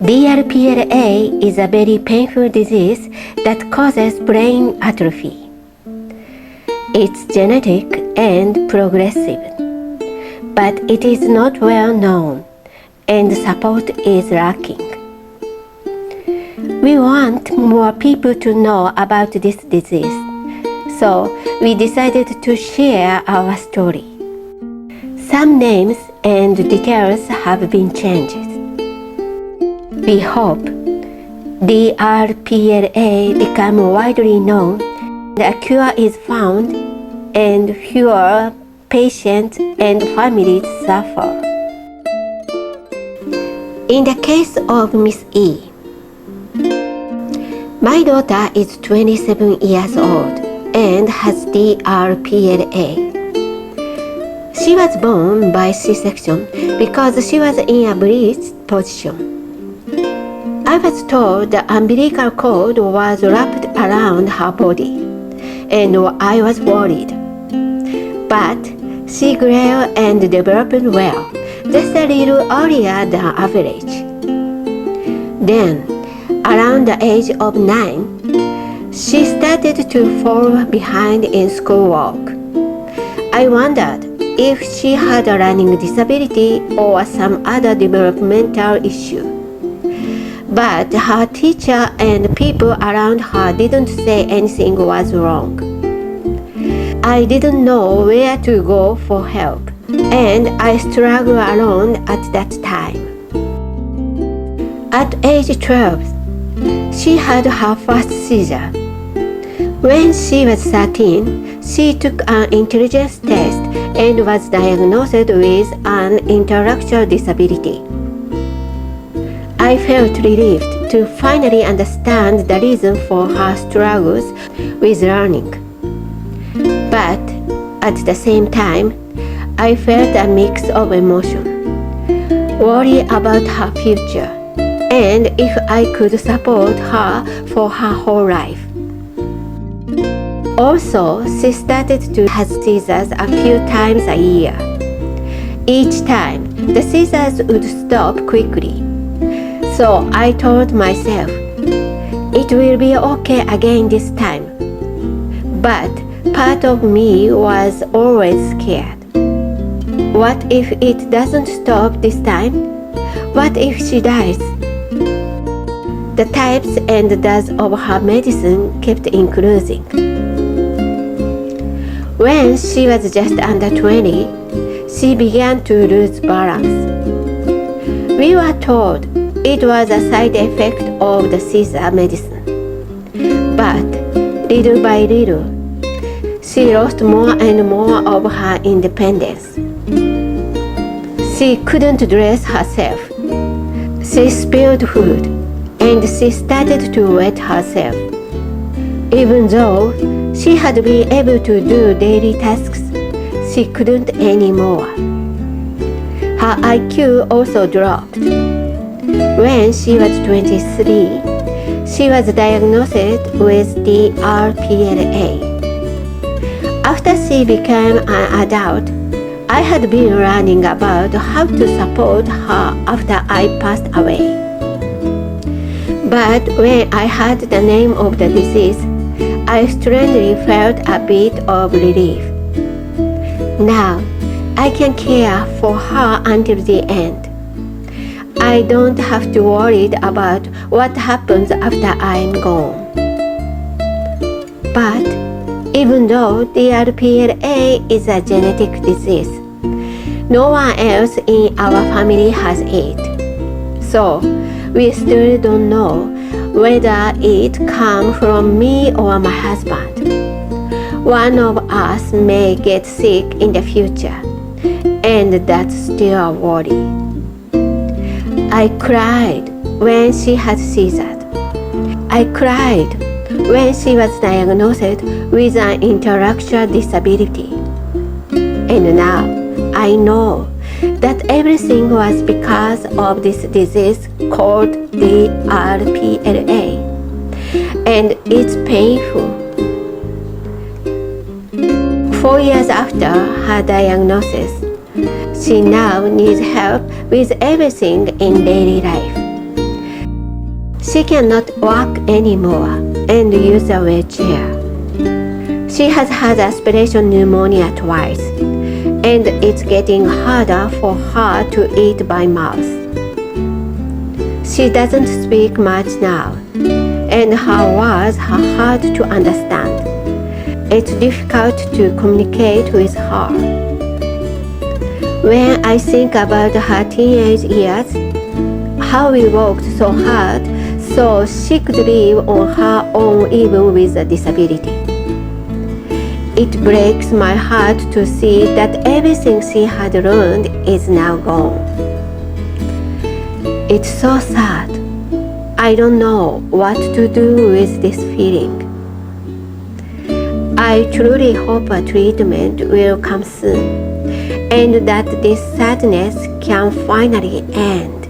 DRPLA is a very painful disease that causes brain atrophy. It's genetic and progressive, but it is not well known and support is lacking. We want more people to know about this disease, so we decided to share our story. Some names and details have been changed. We hope DRPLA become widely known, a cure is found, and fewer patients and families suffer. In the case of Miss E, my daughter is 27 years old and has DRPLA. She was born by C-section because she was in a breech position. I was told the umbilical cord was wrapped around her body, and I was worried. But she grew and developed well, just a little earlier than average. Then, around the age of 9, she started to fall behind in schoolwork. I wondered if she had a learning disability or some other developmental issue. But her teacher and people around her didn't say anything was wrong. I didn't know where to go for help, and I struggled alone at that time. At age 12, she had her first seizure. When she was 13, she took an intelligence test and was diagnosed with an intellectual disability. I felt relieved to finally understand the reason for her struggles with learning. But at the same time, I felt a mix of emotion, worry about her future, and if I could support her for her whole life. Also, she started to have seizures a few times a year. Each time, the seizures would stop quickly. So I told myself, it will be okay again this time. But part of me was always scared. What if it doesn't stop this time? What if she dies? The types and dose of her medicine kept increasing. When she was just under 20, she began to lose balance. We were told it was a side effect of the seizure medicine. But little by little, she lost more and more of her independence. She couldn't dress herself. She spilled food, and she started to wet herself. Even though she had been able to do daily tasks, she couldn't anymore. Her IQ also dropped. When she was 23, she was diagnosed with DRPLA. After she became an adult, I had been learning about how to support her after I passed away. But when I heard the name of the disease, I strangely felt a bit of relief. Now, I can care for her until the end. I don't have to worry about what happens after I'm gone. But even though DRPLA is a genetic disease, no one else in our family has it. So we still don't know whether it comes from me or my husband. One of us may get sick in the future, and that's still a worry. I cried when she had seizures. I cried when she was diagnosed with an intellectual disability. And now I know that everything was because of this disease called DRPLA, and it's painful. 4 years after her diagnosis, she now needs help with everything in daily life. She cannot walk anymore and use a wheelchair. She has had aspiration pneumonia twice, and it's getting harder for her to eat by mouth. She doesn't speak much now, and her words are hard to understand. It's difficult to communicate with her. When I think about her teenage years, how we worked so hard so she could live on her own even with a disability, it breaks my heart to see that everything she had learned is now gone. It's so sad. I don't know what to do with this feeling. I truly hope a treatment will come soon, and that this sadness can finally end.